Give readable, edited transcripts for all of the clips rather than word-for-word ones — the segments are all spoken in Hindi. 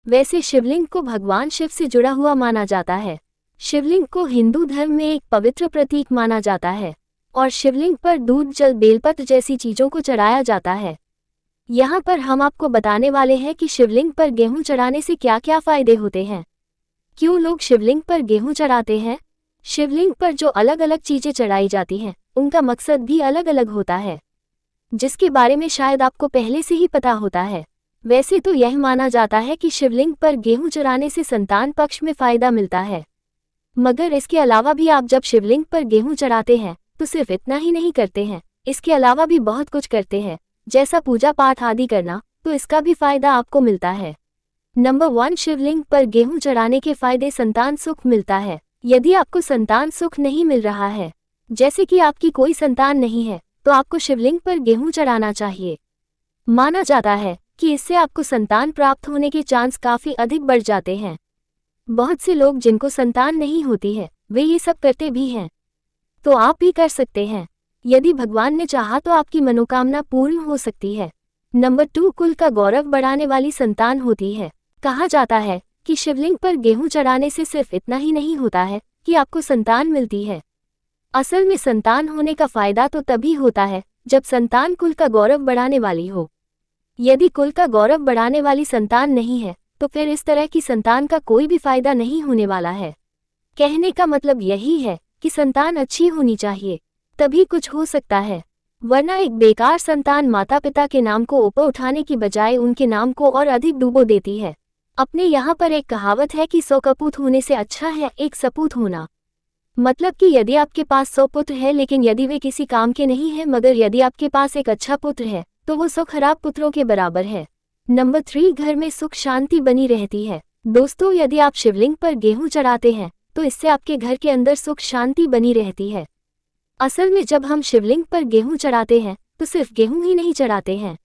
वैसे शिवलिंग को भगवान शिव से जुड़ा हुआ माना जाता है। शिवलिंग को हिंदू धर्म में एक पवित्र प्रतीक माना जाता है और शिवलिंग पर दूध, जल, बेलपत्र जैसी चीजों को चढ़ाया जाता है। यहाँ पर हम आपको बताने वाले हैं कि शिवलिंग पर गेहूं चढ़ाने से क्या क्या फायदे होते हैं, क्यों लोग शिवलिंग पर गेहूं चढ़ाते हैं। शिवलिंग पर जो अलग अलग चीजें चढ़ाई जाती हैं उनका मकसद भी अलग अलग होता है, जिसके बारे में शायद आपको पहले से ही पता होता है। वैसे तो यह माना जाता है कि शिवलिंग पर गेहूं चढ़ाने से संतान पक्ष में फायदा मिलता है, मगर इसके अलावा भी आप जब शिवलिंग पर गेहूं चढ़ाते हैं तो सिर्फ इतना ही नहीं करते हैं, इसके अलावा भी बहुत कुछ करते हैं, जैसा पूजा पाठ आदि करना, तो इसका भी फायदा आपको मिलता है। नंबर 1, शिवलिंग पर गेहूं चढ़ाने के फायदे। संतान सुख मिलता है। यदि आपको संतान सुख नहीं मिल रहा है, जैसे कि आपकी कोई संतान नहीं है, तो आपको शिवलिंग पर गेहूं चढ़ाना चाहिए। माना जाता है कि इससे आपको संतान प्राप्त होने के चांस काफी अधिक बढ़ जाते हैं। बहुत से लोग जिनको संतान नहीं होती है वे ये सब करते भी हैं, तो आप भी कर सकते हैं। यदि भगवान ने चाहा तो आपकी मनोकामना पूर्ण हो सकती है। नंबर 2, कुल का गौरव बढ़ाने वाली संतान होती है। कहा जाता है कि शिवलिंग पर गेहूं चढ़ाने से सिर्फ इतना ही नहीं होता है कि आपको संतान मिलती है। असल में संतान होने का फायदा तो तभी होता है जब संतान कुल का गौरव बढ़ाने वाली हो। यदि कुल का गौरव बढ़ाने वाली संतान नहीं है तो फिर इस तरह की संतान का कोई भी फायदा नहीं होने वाला है। कहने का मतलब यही है कि संतान अच्छी होनी चाहिए, तभी कुछ हो सकता है, वरना एक बेकार संतान माता पिता के नाम को ऊपर उठाने की बजाय उनके नाम को और अधिक डूबो देती है। अपने यहाँ पर एक कहावत है कि 100 कपूत होने से अच्छा है एक सपूत होना। मतलब कि यदि आपके पास 100 पुत्र है लेकिन यदि वे किसी काम के नहीं है, मगर यदि आपके पास एक अच्छा पुत्र है तो वो 100 खराब पुत्रों के बराबर है। नंबर 3, घर में सुख शांति बनी रहती है। दोस्तों, यदि आप शिवलिंग पर गेहूं चढ़ाते हैं तो इससे आपके घर के अंदर सुख शांति बनी रहती है। असल में जब हम शिवलिंग पर गेहूं चढ़ाते हैं तो सिर्फ गेहूं ही नहीं चढ़ाते हैं,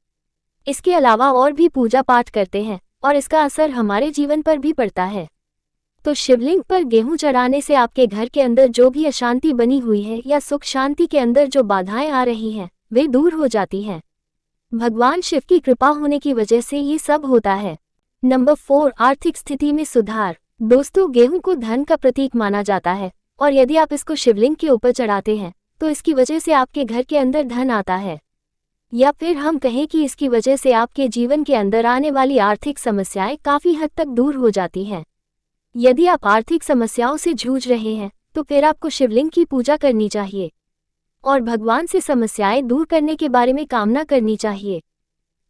इसके अलावा और भी पूजा पाठ करते हैं और इसका असर हमारे जीवन पर भी पड़ता है। तो शिवलिंग पर गेहूं चढ़ाने से आपके घर के अंदर जो भी अशांति बनी हुई है या सुख शांति के अंदर जो बाधाएं आ रही हैं वे दूर हो जाती हैं। भगवान शिव की कृपा होने की वजह से ये सब होता है। नंबर 4, आर्थिक स्थिति में सुधार। दोस्तों, गेहूं को धन का प्रतीक माना जाता है और यदि आप इसको शिवलिंग के ऊपर चढ़ाते हैं तो इसकी वजह से आपके घर के अंदर धन आता है, या फिर हम कहें कि इसकी वजह से आपके जीवन के अंदर आने वाली आर्थिक समस्याएं काफी हद तक दूर हो जाती हैं। यदि आप आर्थिक समस्याओं से जूझ रहे हैं तो फिर आपको शिवलिंग की पूजा करनी चाहिए और भगवान से समस्याएं दूर करने के बारे में कामना करनी चाहिए।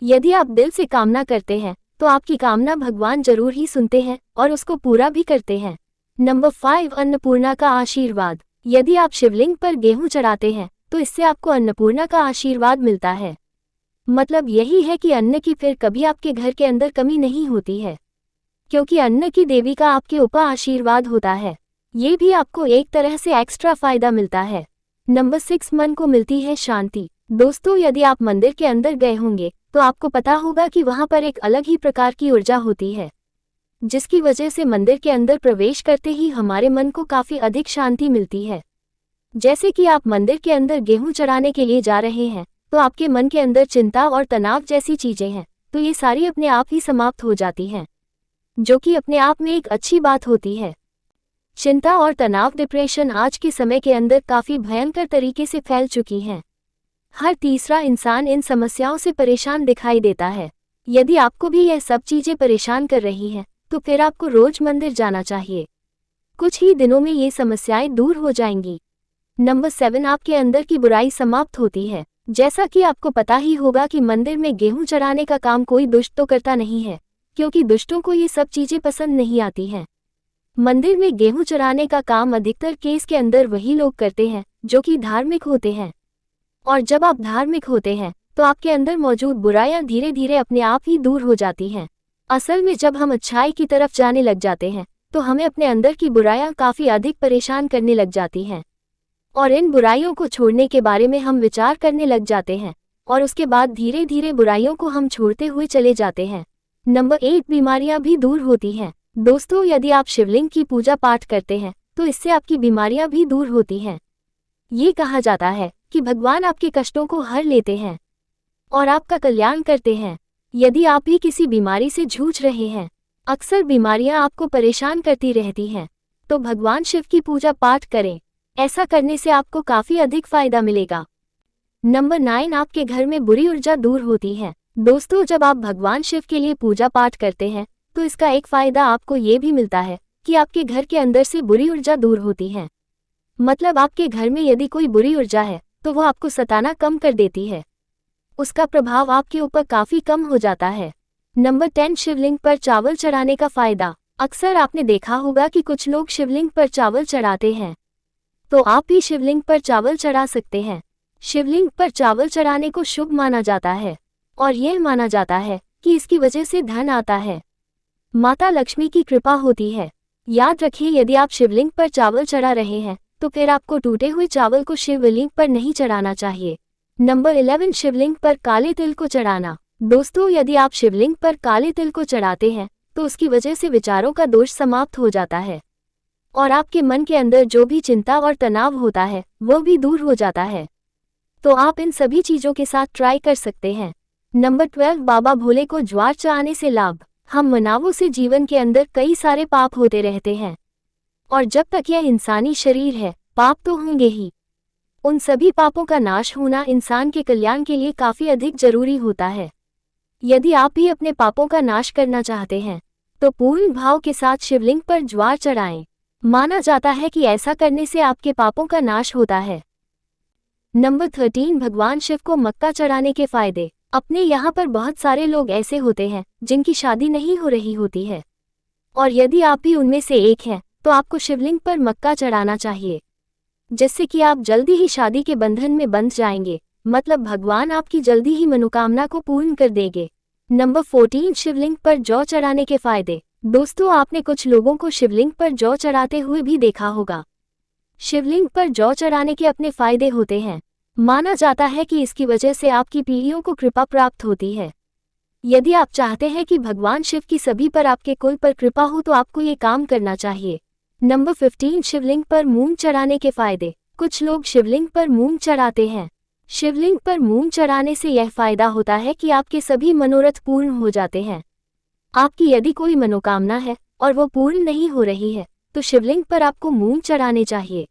यदि आप दिल से कामना करते हैं तो आपकी कामना भगवान जरूर ही सुनते हैं और उसको पूरा भी करते हैं। नंबर 5, अन्नपूर्णा का आशीर्वाद। यदि आप शिवलिंग पर गेहूं चढ़ाते हैं तो इससे आपको अन्नपूर्णा का आशीर्वाद मिलता है। मतलब यही है कि अन्न की फिर कभी आपके घर के अंदर कमी नहीं होती है, क्योंकि अन्न की देवी का आपके ऊपर आशीर्वाद होता है। ये भी आपको एक तरह से एक्स्ट्रा फायदा मिलता है। नंबर 6, मन को मिलती है शांति। दोस्तों, यदि आप मंदिर के अंदर गए होंगे तो आपको पता होगा कि वहां पर एक अलग ही प्रकार की ऊर्जा होती है, जिसकी वजह से मंदिर के अंदर प्रवेश करते ही हमारे मन को काफी अधिक शांति मिलती है। जैसे कि आप मंदिर के अंदर गेहूं चढ़ाने के लिए जा रहे हैं तो आपके मन के अंदर चिंता और तनाव जैसी चीजें हैं तो ये सारी अपने आप ही समाप्त हो जाती हैं, जो कि अपने आप में एक अच्छी बात होती है। चिंता और तनाव, डिप्रेशन आज के समय के अंदर काफी भयंकर तरीके से फैल चुकी हैं। हर तीसरा इंसान इन समस्याओं से परेशान दिखाई देता है। यदि आपको भी यह सब चीजें परेशान कर रही हैं तो फिर आपको रोज मंदिर जाना चाहिए। कुछ ही दिनों में ये समस्याएं दूर हो जाएंगी। नंबर 7, आपके अंदर की बुराई समाप्त होती है। जैसा कि आपको पता ही होगा कि मंदिर में गेहूं चढ़ाने का काम कोई दुष्ट तो करता नहीं है, क्योंकि दुष्टों को ये सब चीजें पसंद नहीं आती हैं। मंदिर में गेहूं चढ़ाने का काम अधिकतर केस के अंदर वही लोग करते हैं जो कि धार्मिक होते हैं, और जब आप धार्मिक होते हैं तो आपके अंदर मौजूद बुराइयां धीरे धीरे अपने आप ही दूर हो जाती हैं। असल में जब हम अच्छाई की तरफ जाने लग जाते हैं तो हमें अपने अंदर की बुराइयां काफी अधिक परेशान करने लग जाती हैं, और इन बुराइयों को छोड़ने के बारे में हम विचार करने लग जाते हैं और उसके बाद धीरे धीरे बुराइयों को हम छोड़ते हुए चले जाते हैं। नंबर 8, बीमारियां भी दूर होती हैं। दोस्तों, यदि आप शिवलिंग की पूजा पाठ करते हैं तो इससे आपकी बीमारियां भी दूर होती हैं। ये कहा जाता है कि भगवान आपके कष्टों को हर लेते हैं और आपका कल्याण करते हैं। यदि आप भी किसी बीमारी से जूझ रहे हैं अक्सर बीमारियां आपको परेशान करती रहती हैं, तो भगवान शिव की पूजा पाठ करें। ऐसा करने से आपको काफी अधिक फायदा मिलेगा। नंबर 9, आपके घर में बुरी ऊर्जा दूर होती है। दोस्तों, जब आप भगवान शिव के लिए पूजा पाठ करते हैं तो इसका एक फायदा आपको ये भी मिलता है कि आपके घर के अंदर से बुरी ऊर्जा दूर होती है। मतलब आपके घर में यदि कोई बुरी ऊर्जा है तो वो आपको सताना कम कर देती है, उसका प्रभाव आपके ऊपर काफी कम हो जाता है। नंबर 10, शिवलिंग पर चावल चढ़ाने का फायदा। अक्सर आपने देखा होगा कि कुछ लोग शिवलिंग पर चावल चढ़ाते हैं, तो आप भी शिवलिंग पर चावल चढ़ा सकते हैं। शिवलिंग पर चावल चढ़ाने को शुभ माना जाता है और यह माना जाता है कि इसकी वजह से धन आता है, माता लक्ष्मी की कृपा होती है। याद रखिए, यदि आप शिवलिंग पर चावल चढ़ा रहे हैं तो फिर आपको टूटे हुए चावल को शिवलिंग पर नहीं चढ़ाना चाहिए। नंबर 11, शिवलिंग पर काले तिल को चढ़ाना। दोस्तों, यदि आप शिवलिंग पर काले तिल को चढ़ाते हैं तो उसकी वजह से विचारों का दोष समाप्त हो जाता है और आपके मन के अंदर जो भी चिंता और तनाव होता है वो भी दूर हो जाता है। तो आप इन सभी चीजों के साथ ट्राई कर सकते हैं। नंबर 12, बाबा भोले को ज्वार चढ़ाने से लाभ। हम मानवों से जीवन के अंदर कई सारे पाप होते रहते हैं और जब तक यह इंसानी शरीर है पाप तो होंगे ही। उन सभी पापों का नाश होना इंसान के कल्याण के लिए काफी अधिक जरूरी होता है। यदि आप भी अपने पापों का नाश करना चाहते हैं तो पूर्ण भाव के साथ शिवलिंग पर ज्वार चढ़ाएं। माना जाता है कि ऐसा करने से आपके पापों का नाश होता है। नंबर 13, भगवान शिव को मक्का चढ़ाने के फायदे। अपने यहाँ पर बहुत सारे लोग ऐसे होते हैं जिनकी शादी नहीं हो रही होती है, और यदि आप भी उनमें से एक हैं तो आपको शिवलिंग पर मक्का चढ़ाना चाहिए, जिससे कि आप जल्दी ही शादी के बंधन में बंध जाएंगे। मतलब भगवान आपकी जल्दी ही मनोकामना को पूर्ण कर देंगे। नंबर 14, शिवलिंग पर जौ चढ़ाने के फायदे। दोस्तों, आपने कुछ लोगों को शिवलिंग पर जौ चढ़ाते हुए भी देखा होगा। शिवलिंग पर जौ चढ़ाने के अपने फायदे होते हैं। माना जाता है कि इसकी वजह से आपकी पीढ़ियों को कृपा प्राप्त होती है। यदि आप चाहते हैं कि भगवान शिव की सभी पर आपके कुल पर कृपा हो तो आपको ये काम करना चाहिए। नंबर 15, शिवलिंग पर मूंग चढ़ाने के फायदे। कुछ लोग शिवलिंग पर मूंग चढ़ाते हैं। शिवलिंग पर मूंग चढ़ाने से यह फायदा होता है कि आपके सभी मनोरथ पूर्ण हो जाते हैं। आपकी यदि कोई मनोकामना है और वो पूर्ण नहीं हो रही है तो शिवलिंग पर आपको मूंग चढ़ाने चाहिए।